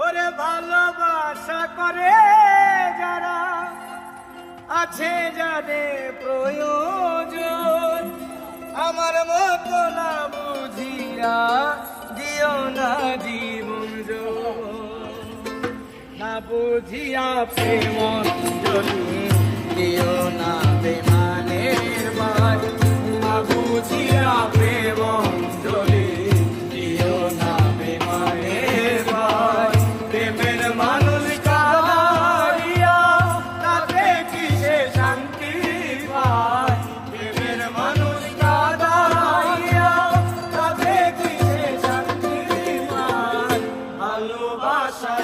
ওরে ভালোবাসা করে যারা আছে যাদের প্রয়োজন, আমার মতো না বুঝিয়া দিও না জীবন না বুঝিয়া প্রেম অঞ্জলি দিও না বেমানের ভাই, না বুঝিয়া প্রেম অঞ্জলি দিও না বেমানের ভাই। প্রেমের মানুষ কাঁদিয়া তাতে কিসে শান্তি পায়, প্রেমের মানুষ কাঁদিয়া তাতে কিসে শান্তি পায়। ভালোবাসা